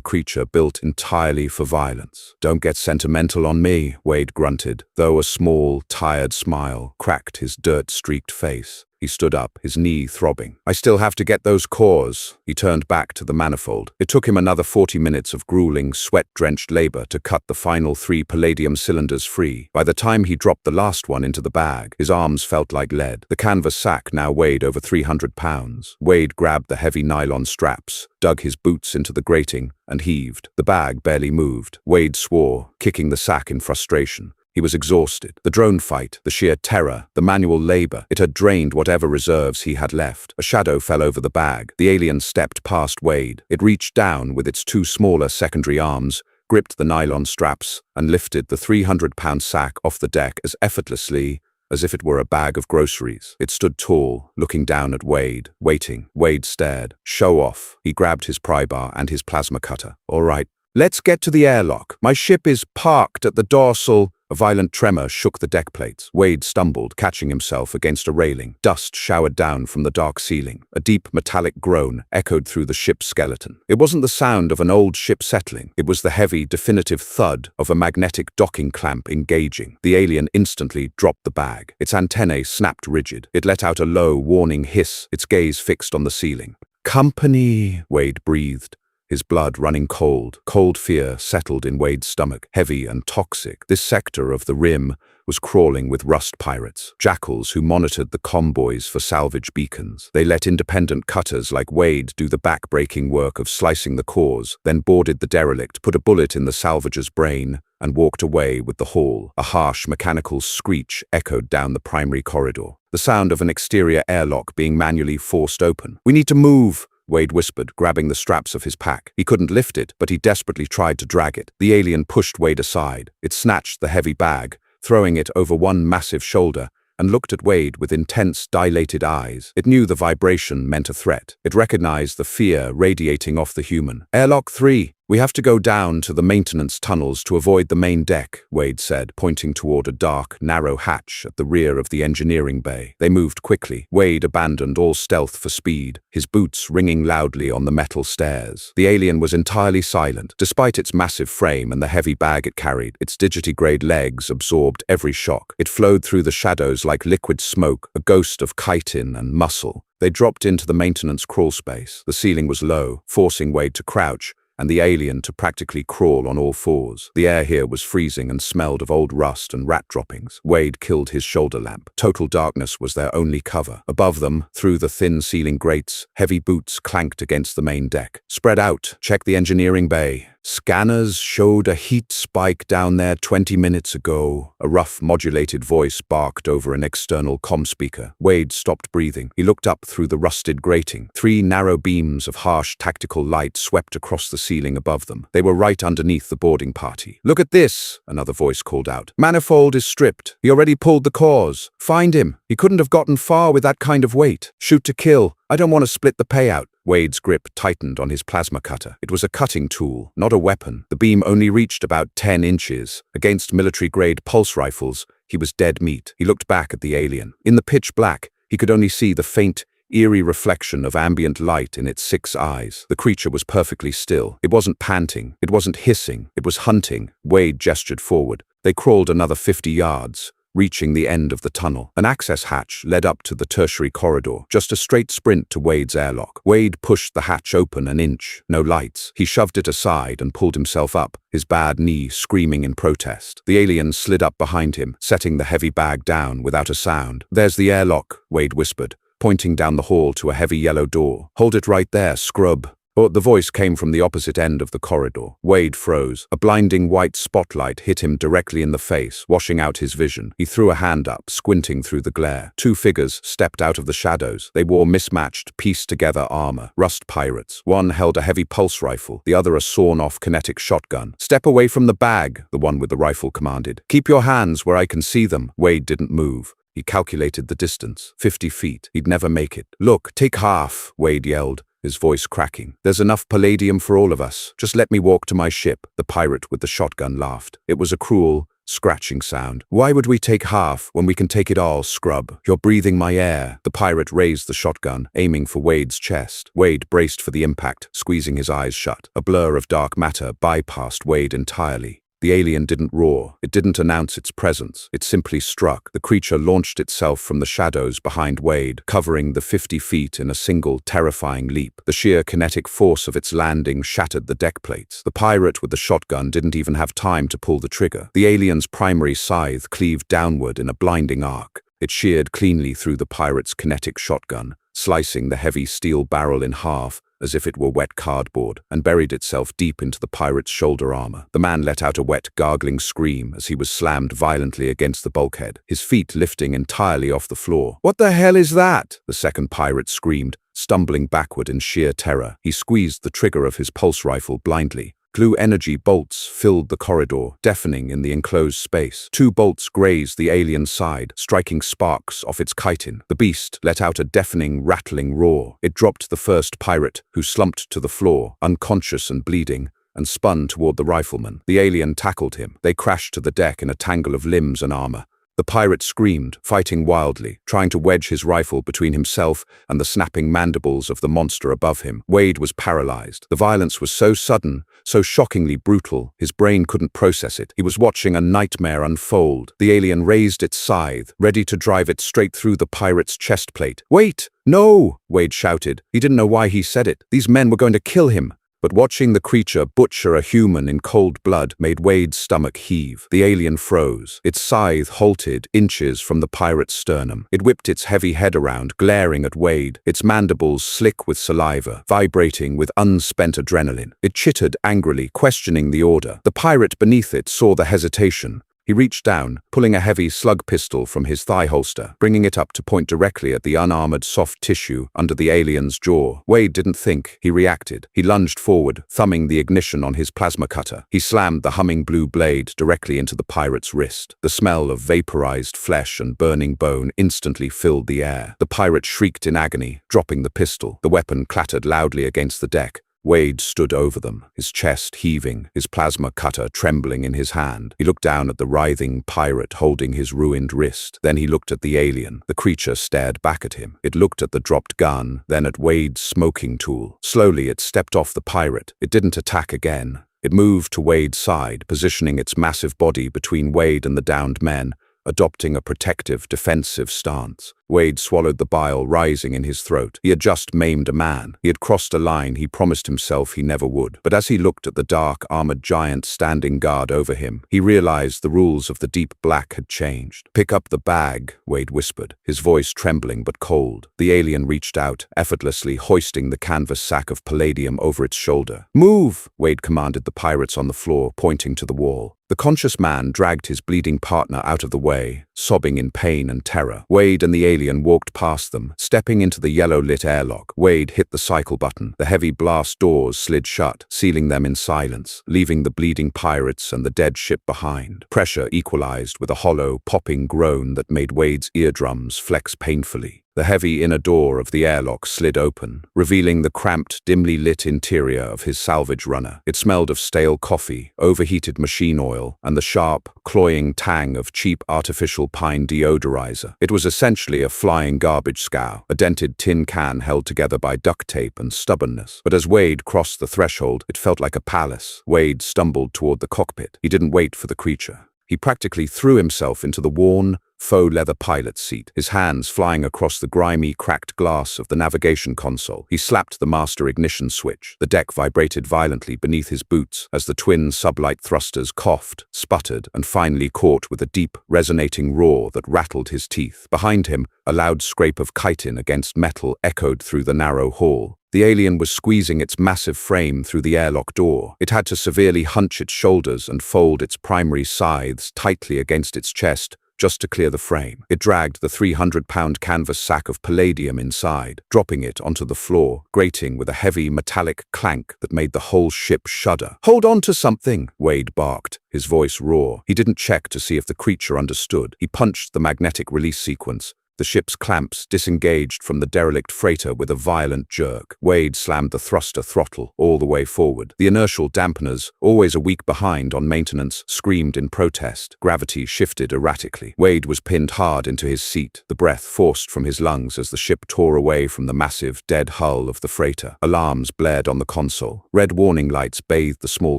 creature built entirely for violence. "Don't get sentimental on me," Wade grunted, though a small, tired smile cracked his dirt-streaked face. He stood up, his knee throbbing. "I still have to get those cores." He turned back to the manifold. It took him another 40 minutes of grueling, sweat-drenched labor to cut the final 3 palladium cylinders free. By the time he dropped the last one into the bag, his arms felt like lead. The canvas sack now weighed over 300 pounds. Wade grabbed the heavy nylon straps, dug his boots into the grating, and heaved. The bag barely moved. Wade swore, kicking the sack in frustration. He was exhausted. The drone fight, the sheer terror, the manual labor, it had drained whatever reserves he had left. A shadow fell over the bag. The alien stepped past Wade. It reached down with its 2 smaller secondary arms, gripped the nylon straps, and lifted the 300-pound sack off the deck as effortlessly as if it were a bag of groceries. It stood tall, looking down at Wade, waiting. Wade stared. "Show off." He grabbed his pry bar and his plasma cutter. "All right, let's get to the airlock. My ship is parked at the dorsal." A violent tremor shook the deck plates. Wade stumbled, catching himself against a railing. Dust showered down from the dark ceiling. A deep metallic groan echoed through the ship's skeleton. It wasn't the sound of an old ship settling. It was the heavy, definitive thud of a magnetic docking clamp engaging. The alien instantly dropped the bag. Its antennae snapped rigid. It let out a low, warning hiss, its gaze fixed on the ceiling. "Company," Wade breathed, his blood running cold. Cold fear settled in Wade's stomach, heavy and toxic. This sector of the rim was crawling with rust pirates, jackals who monitored the convoys for salvage beacons. They let independent cutters like Wade do the back-breaking work of slicing the cores, then boarded the derelict, put a bullet in the salvager's brain, and walked away with the haul. A harsh mechanical screech echoed down the primary corridor. The sound of an exterior airlock being manually forced open. "We need to move," Wade whispered, grabbing the straps of his pack. He couldn't lift it, but he desperately tried to drag it. The alien pushed Wade aside. It snatched the heavy bag, throwing it over one massive shoulder, and looked at Wade with intense, dilated eyes. It knew the vibration meant a threat. It recognized the fear radiating off the human. "Airlock 3. We have to go down to the maintenance tunnels to avoid the main deck," Wade said, pointing toward a dark, narrow hatch at the rear of the engineering bay. They moved quickly. Wade abandoned all stealth for speed, his boots ringing loudly on the metal stairs. The alien was entirely silent. Despite its massive frame and the heavy bag it carried, its digitigrade legs absorbed every shock. It flowed through the shadows like liquid smoke, a ghost of chitin and muscle. They dropped into the maintenance crawl space. The ceiling was low, forcing Wade to crouch, and the alien to practically crawl on all fours. The air here was freezing and smelled of old rust and rat droppings. Wade killed his shoulder lamp. Total darkness was their only cover. Above them, through the thin ceiling grates, heavy boots clanked against the main deck. "Spread out. Check the engineering bay. Scanners showed a heat spike down there 20 minutes ago." A rough, modulated voice barked over an external comm speaker. Wade stopped breathing. He looked up through the rusted grating. 3 narrow beams of harsh tactical light swept across the ceiling above them. They were right underneath the boarding party. "Look at this," another voice called out. "Manifold is stripped. He already pulled the cores. Find him. He couldn't have gotten far with that kind of weight. Shoot to kill. I don't want to split the payout." Wade's grip tightened on his plasma cutter. It was a cutting tool, not a weapon. The beam only reached about 10 inches. Against military-grade pulse rifles, he was dead meat. He looked back at the alien. In the pitch black, he could only see the faint, eerie reflection of ambient light in its 6 eyes. The creature was perfectly still. It wasn't panting. It wasn't hissing. It was hunting. Wade gestured forward. They crawled another 50 yards, reaching the end of the tunnel. An access hatch led up to the tertiary corridor, just a straight sprint to Wade's airlock. Wade pushed the hatch open an inch. No lights. He shoved it aside and pulled himself up, his bad knee screaming in protest. The alien slid up behind him, setting the heavy bag down without a sound. "There's the airlock," Wade whispered, pointing down the hall to a heavy yellow door. "Hold it right there, scrub." But the voice came from the opposite end of the corridor. Wade froze. A blinding white spotlight hit him directly in the face, washing out his vision. He threw a hand up, squinting through the glare. Two figures stepped out of the shadows. They wore mismatched, pieced-together armor, rust pirates. One held a heavy pulse rifle, the other a sawn-off kinetic shotgun. "Step away from the bag," the one with the rifle commanded. "Keep your hands where I can see them." Wade didn't move. He calculated the distance. 50 feet. He'd never make it. "Look, take half," Wade yelled, his voice cracking. "There's enough palladium for all of us. Just let me walk to my ship." The pirate with the shotgun laughed. It was a cruel, scratching sound. "Why would we take half when we can take it all, scrub? You're breathing my air." The pirate raised the shotgun, aiming for Wade's chest. Wade braced for the impact, squeezing his eyes shut. A blur of dark matter bypassed Wade entirely. The alien didn't roar. It didn't announce its presence. It simply struck. The creature launched itself from the shadows behind Wade, covering the 50 feet in a single, terrifying leap. The sheer kinetic force of its landing shattered the deck plates. The pirate with the shotgun didn't even have time to pull the trigger. The alien's primary scythe cleaved downward in a blinding arc. It sheared cleanly through the pirate's kinetic shotgun, slicing the heavy steel barrel in half, as if it were wet cardboard, and buried itself deep into the pirate's shoulder armor. The man let out a wet, gargling scream as he was slammed violently against the bulkhead, his feet lifting entirely off the floor. "What the hell is that?" the second pirate screamed, stumbling backward in sheer terror. He squeezed the trigger of his pulse rifle blindly. Glue energy bolts filled the corridor, deafening in the enclosed space. Two bolts grazed the alien's side, striking sparks off its chitin. The beast let out a deafening, rattling roar. It dropped the first pirate, who slumped to the floor, unconscious and bleeding, and spun toward the rifleman. The alien tackled him. They crashed to the deck in a tangle of limbs and armor. The pirate screamed, fighting wildly, trying to wedge his rifle between himself and the snapping mandibles of the monster above him. Wade was paralyzed. The violence was so sudden, so shockingly brutal, his brain couldn't process it. He was watching a nightmare unfold. The alien raised its scythe, ready to drive it straight through the pirate's chest plate. "Wait! No!" Wade shouted. He didn't know why he said it. These men were going to kill him. But watching the creature butcher a human in cold blood made Wade's stomach heave. The alien froze. Its scythe halted inches from the pirate's sternum. It whipped its heavy head around, glaring at Wade, its mandibles slick with saliva, vibrating with unspent adrenaline. It chittered angrily, questioning the order. The pirate beneath it saw the hesitation. He reached down, pulling a heavy slug pistol from his thigh holster, bringing it up to point directly at the unarmored soft tissue under the alien's jaw. Wade didn't think, he reacted. He lunged forward, thumbing the ignition on his plasma cutter. He slammed the humming blue blade directly into the pirate's wrist. The smell of vaporized flesh and burning bone instantly filled the air. The pirate shrieked in agony, dropping the pistol. The weapon clattered loudly against the deck. Wade stood over them, his chest heaving, his plasma cutter trembling in his hand. He looked down at the writhing pirate holding his ruined wrist. Then he looked at the alien. The creature stared back at him. It looked at the dropped gun, then at Wade's smoking tool. Slowly it stepped off the pirate. It didn't attack again. It moved to Wade's side, positioning its massive body between Wade and the downed men, adopting a protective, defensive stance. Wade swallowed the bile rising in his throat. He had just maimed a man. He had crossed a line he promised himself he never would. But as he looked at the dark, armored giant standing guard over him, he realized the rules of the deep black had changed. "Pick up the bag," Wade whispered, his voice trembling but cold. The alien reached out, effortlessly hoisting the canvas sack of palladium over its shoulder. "Move!" Wade commanded the pirates on the floor, pointing to the wall. The conscious man dragged his bleeding partner out of the way, sobbing in pain and terror. Wade and the alien walked past them, stepping into the yellow-lit airlock. Wade hit the cycle button. The heavy blast doors slid shut, sealing them in silence, leaving the bleeding pirates and the dead ship behind. Pressure equalized with a hollow, popping groan that made Wade's eardrums flex painfully. The heavy inner door of the airlock slid open, revealing the cramped, dimly lit interior of his salvage runner. It smelled of stale coffee, overheated machine oil, and the sharp, cloying tang of cheap artificial pine deodorizer. It was essentially a flying garbage scow, a dented tin can held together by duct tape and stubbornness. But as Wade crossed the threshold, it felt like a palace. Wade stumbled toward the cockpit. He didn't wait for the creature. He practically threw himself into the worn, faux leather pilot's seat, his hands flying across the grimy, cracked glass of the navigation console. He slapped the master ignition switch. The deck vibrated violently beneath his boots as the twin sublight thrusters coughed, sputtered, and finally caught with a deep, resonating roar that rattled his teeth. Behind him, a loud scrape of chitin against metal echoed through the narrow hall. The alien was squeezing its massive frame through the airlock door. It had to severely hunch its shoulders and fold its primary scythes tightly against its chest just to clear the frame. It dragged the 300-pound canvas sack of palladium inside, dropping it onto the floor, grating with a heavy metallic clank that made the whole ship shudder. "Hold on to something," Wade barked, his voice raw. He didn't check to see if the creature understood. He punched the magnetic release sequence. The ship's clamps disengaged from the derelict freighter with a violent jerk. Wade slammed the thruster throttle all the way forward. The inertial dampeners, always a week behind on maintenance, screamed in protest. Gravity shifted erratically. Wade was pinned hard into his seat, the breath forced from his lungs as the ship tore away from the massive, dead hull of the freighter. Alarms blared on the console. Red warning lights bathed the small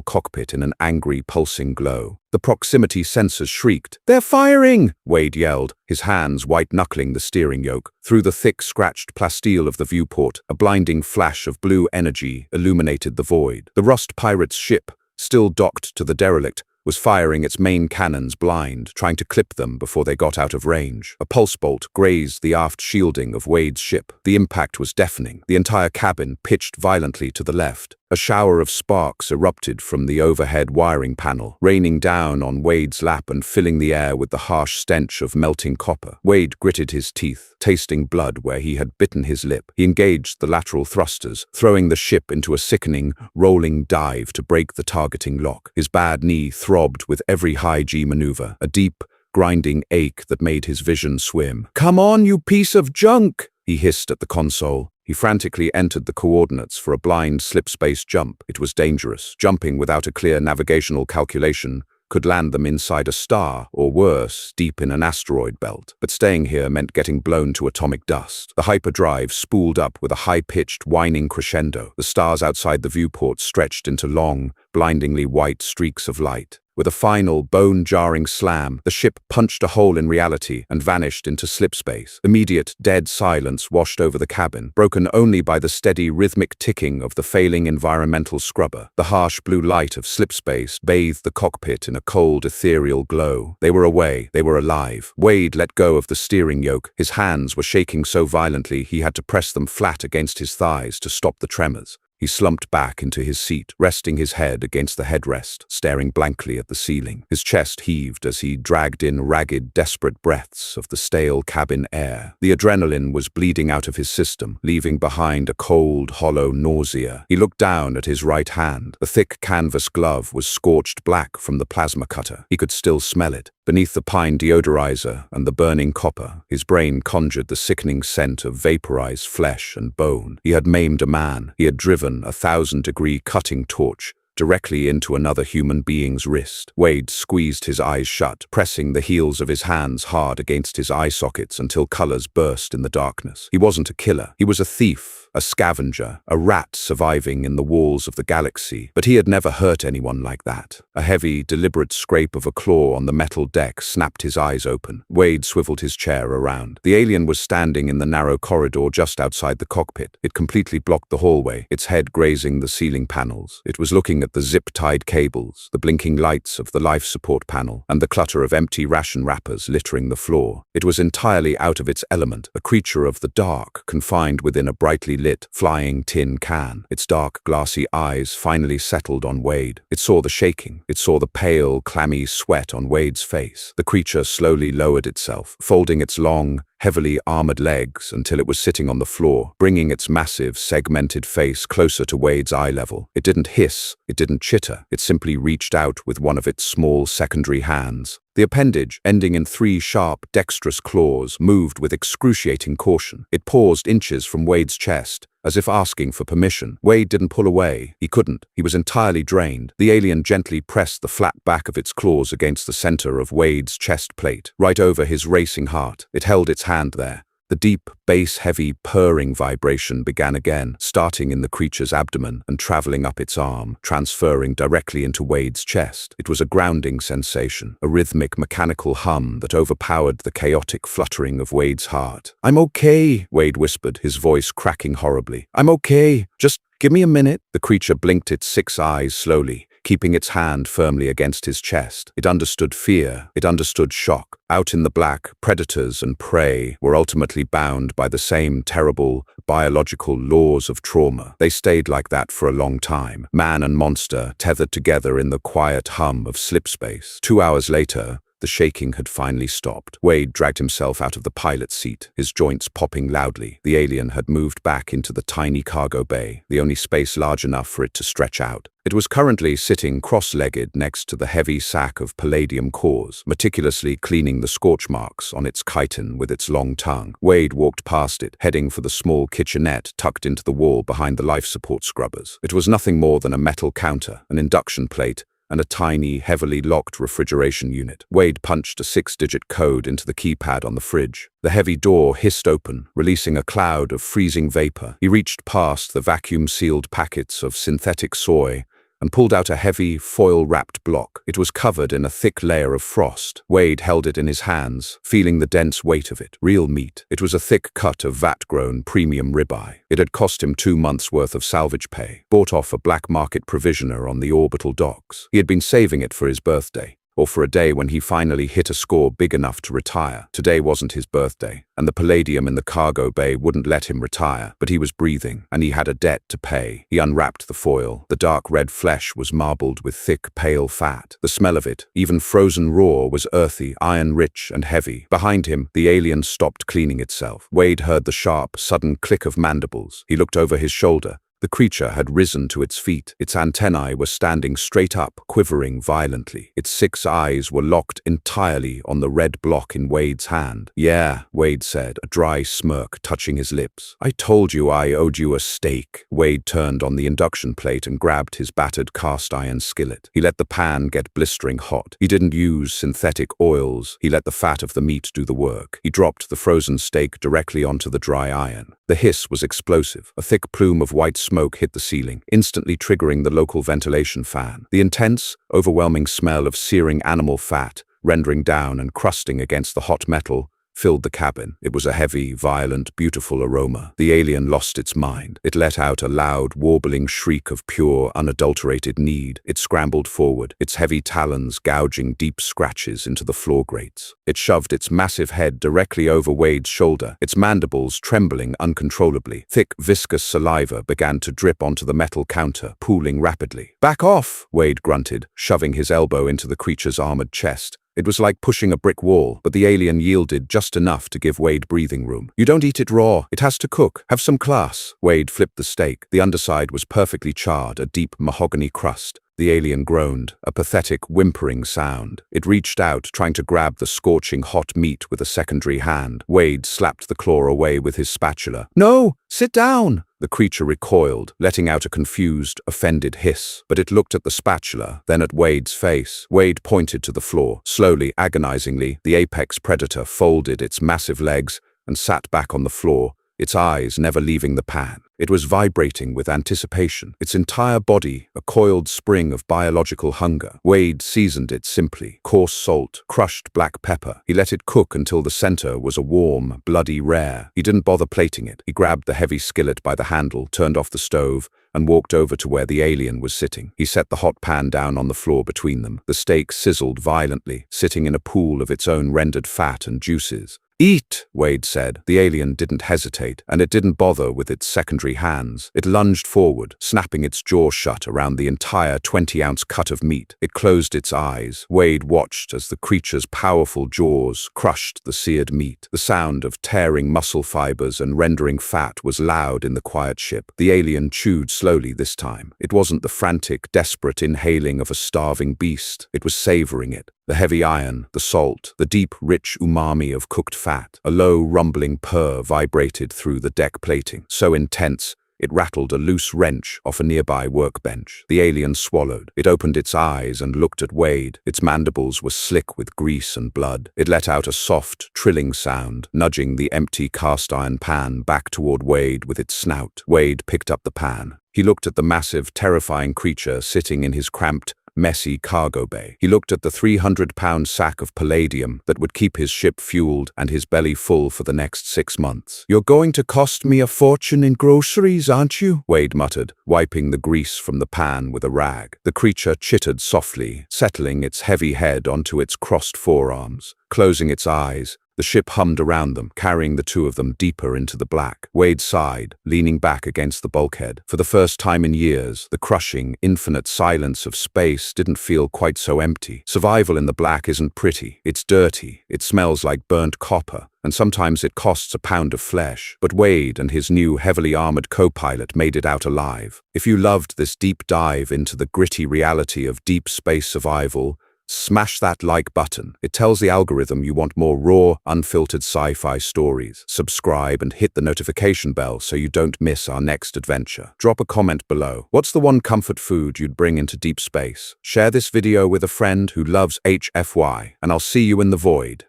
cockpit in an angry, pulsing glow. The proximity sensors shrieked. "They're firing!" Wade yelled, his hands white-knuckling the steering yoke. Through the thick, scratched plasteel of the viewport, a blinding flash of blue energy illuminated the void. The Rust pirate's ship, still docked to the derelict, was firing its main cannons blind, trying to clip them before they got out of range. A pulse bolt grazed the aft shielding of Wade's ship. The impact was deafening. The entire cabin pitched violently to the left. A shower of sparks erupted from the overhead wiring panel, raining down on Wade's lap and filling the air with the harsh stench of melting copper. Wade gritted his teeth, tasting blood where he had bitten his lip. He engaged the lateral thrusters, throwing the ship into a sickening, rolling dive to break the targeting lock. His bad knee throbbed with every high-G maneuver, a deep, grinding ache that made his vision swim. "Come on, you piece of junk!" he hissed at the console. He frantically entered the coordinates for a blind slip-space jump. It was dangerous. Jumping without a clear navigational calculation could land them inside a star, or worse, deep in an asteroid belt. But staying here meant getting blown to atomic dust. The hyperdrive spooled up with a high-pitched, whining crescendo. The stars outside the viewport stretched into long, blindingly white streaks of light. With a final, bone-jarring slam, the ship punched a hole in reality and vanished into slipspace. Immediate, dead silence washed over the cabin, broken only by the steady, rhythmic ticking of the failing environmental scrubber. The harsh blue light of slipspace bathed the cockpit in a cold, ethereal glow. They were away. They were alive. Wade let go of the steering yoke. His hands were shaking so violently he had to press them flat against his thighs to stop the tremors. He slumped back into his seat, resting his head against the headrest, staring blankly at the ceiling. His chest heaved as he dragged in ragged, desperate breaths of the stale cabin air. The adrenaline was bleeding out of his system, leaving behind a cold, hollow nausea. He looked down at his right hand. The thick canvas glove was scorched black from the plasma cutter. He could still smell it. Beneath the pine deodorizer and the burning copper, his brain conjured the sickening scent of vaporized flesh and bone. He had maimed a man. He had driven a 1,000-degree cutting torch directly into another human being's wrist. Wade squeezed his eyes shut, pressing the heels of his hands hard against his eye sockets until colors burst in the darkness. He wasn't a killer. He was a thief, a scavenger, a rat surviving in the walls of the galaxy. But he had never hurt anyone like that. A heavy, deliberate scrape of a claw on the metal deck snapped his eyes open. Wade swiveled his chair around. The alien was standing in the narrow corridor just outside the cockpit. It completely blocked the hallway, its head grazing the ceiling panels. It was looking at the zip-tied cables, the blinking lights of the life support panel, and the clutter of empty ration wrappers littering the floor. It was entirely out of its element, a creature of the dark, confined within a brightly lit, flying tin can. Its dark, glassy eyes finally settled on Wade. It saw the shaking. It saw the pale, clammy sweat on Wade's face. The creature slowly lowered itself, folding its long, heavily armored legs until it was sitting on the floor, bringing its massive, segmented face closer to Wade's eye level. It didn't hiss, it didn't chitter, it simply reached out with one of its small secondary hands. The appendage, ending in 3 sharp, dexterous claws, moved with excruciating caution. It paused inches from Wade's chest, as if asking for permission. Wade didn't pull away. He couldn't. He was entirely drained. The alien gently pressed the flat back of its claws against the center of Wade's chest plate, right over his racing heart. It held its hand there, The deep, bass-heavy, purring vibration began again, starting in the creature's abdomen and traveling up its arm, transferring directly into Wade's chest. It was a grounding sensation, a rhythmic, mechanical hum that overpowered the chaotic fluttering of Wade's heart. "I'm okay," Wade whispered, his voice cracking horribly. "I'm okay. Just give me a minute." The creature blinked its 6 eyes slowly, keeping its hand firmly against his chest. It understood fear. It understood shock. Out in the black, predators and prey were ultimately bound by the same terrible, biological laws of trauma. They stayed like that for a long time, man and monster tethered together in the quiet hum of slip space. 2 hours later, the shaking had finally stopped. Wade dragged himself out of the pilot's seat, his joints popping loudly. The alien had moved back into the tiny cargo bay, the only space large enough for it to stretch out. It was currently sitting cross-legged next to the heavy sack of palladium cores, meticulously cleaning the scorch marks on its chitin with its long tongue. Wade walked past it, heading for the small kitchenette tucked into the wall behind the life support scrubbers. It was nothing more than a metal counter, an induction plate, and a tiny, heavily locked refrigeration unit. Wade punched a 6-digit code into the keypad on the fridge. The heavy door hissed open, releasing a cloud of freezing vapor. He reached past the vacuum-sealed packets of synthetic soy and pulled out a heavy, foil-wrapped block. It was covered in a thick layer of frost. Wade held it in his hands, feeling the dense weight of it. Real meat. It was a thick cut of vat-grown premium ribeye. It had cost him 2 months' worth of salvage pay, bought off a black market provisioner on the orbital docks. He had been saving it for his birthday, or for a day when he finally hit a score big enough to retire. Today wasn't his birthday, and the palladium in the cargo bay wouldn't let him retire, but he was breathing, and he had a debt to pay. He unwrapped the foil. The dark red flesh was marbled with thick, pale fat. The smell of it, even frozen raw, was earthy, iron-rich, and heavy. Behind him, the alien stopped cleaning itself. Wade heard the sharp, sudden click of mandibles. He looked over his shoulder. The creature had risen to its feet. Its antennae were standing straight up, quivering violently. Its 6 eyes were locked entirely on the red block in Wade's hand. "Yeah," Wade said, a dry smirk touching his lips. "I told you I owed you a steak." Wade turned on the induction plate and grabbed his battered cast-iron skillet. He let the pan get blistering hot. He didn't use synthetic oils. He let the fat of the meat do the work. He dropped the frozen steak directly onto the dry iron. The hiss was explosive. A thick plume of white smoke hit the ceiling, instantly triggering the local ventilation fan. The intense, overwhelming smell of searing animal fat, rendering down and crusting against the hot metal, filled the cabin. It was a heavy, violent, beautiful aroma. The alien lost its mind. It let out a loud, warbling shriek of pure, unadulterated need. It scrambled forward, its heavy talons gouging deep scratches into the floor grates. It shoved its massive head directly over Wade's shoulder, its mandibles trembling uncontrollably. Thick, viscous saliva began to drip onto the metal counter, pooling rapidly. "Back off!" Wade grunted, shoving his elbow into the creature's armored chest. It was like pushing a brick wall, but the alien yielded just enough to give Wade breathing room. "You don't eat it raw. It has to cook. Have some class." Wade flipped the steak. The underside was perfectly charred, a deep mahogany crust. The alien groaned, a pathetic, whimpering sound. It reached out, trying to grab the scorching hot meat with a secondary hand. Wade slapped the claw away with his spatula. "No! Sit down!" The creature recoiled, letting out a confused, offended hiss. But it looked at the spatula, then at Wade's face. Wade pointed to the floor. Slowly, agonizingly, the apex predator folded its massive legs and sat back on the floor, its eyes never leaving the pan. It was vibrating with anticipation, its entire body a coiled spring of biological hunger. Wade seasoned it simply. Coarse salt, crushed black pepper. He let it cook until the center was a warm, bloody rare. He didn't bother plating it. He grabbed the heavy skillet by the handle, turned off the stove, and walked over to where the alien was sitting. He set the hot pan down on the floor between them. The steak sizzled violently, sitting in a pool of its own rendered fat and juices. "Eat," Wade said. The alien didn't hesitate, and it didn't bother with its secondary hands. It lunged forward, snapping its jaw shut around the entire 20-ounce cut of meat. It closed its eyes. Wade watched as the creature's powerful jaws crushed the seared meat. The sound of tearing muscle fibers and rendering fat was loud in the quiet ship. The alien chewed slowly this time. It wasn't the frantic, desperate inhaling of a starving beast. It was savoring it. The heavy iron, the salt, the deep, rich umami of cooked fat. A low, rumbling purr vibrated through the deck plating, so intense It rattled a loose wrench off a nearby workbench. The alien swallowed. It opened its eyes and looked at Wade. Its mandibles were slick with grease and blood. It let out a soft, trilling sound, nudging the empty cast-iron pan back toward Wade with its snout. Wade picked up the pan. He looked at the massive, terrifying creature sitting in his cramped, messy cargo bay. He looked at the 300-pound sack of palladium that would keep his ship fueled and his belly full for the next 6 months. "You're going to cost me a fortune in groceries, aren't you?" Wade muttered, wiping the grease from the pan with a rag. The creature chittered softly, settling its heavy head onto its crossed forearms. Closing its eyes, the ship hummed around them, carrying the two of them deeper into the black. Wade sighed, leaning back against the bulkhead. For the first time in years, the crushing, infinite silence of space didn't feel quite so empty. Survival in the black isn't pretty. It's dirty. It smells like burnt copper. And sometimes it costs a pound of flesh. But Wade and his new heavily armored co-pilot made it out alive. If you loved this deep dive into the gritty reality of deep space survival, smash that like button. It tells the algorithm you want more raw, unfiltered sci-fi stories. Subscribe and hit the notification bell so you don't miss our next adventure. Drop a comment below. What's the one comfort food you'd bring into deep space? Share this video with a friend who loves HFY, and I'll see you in the void.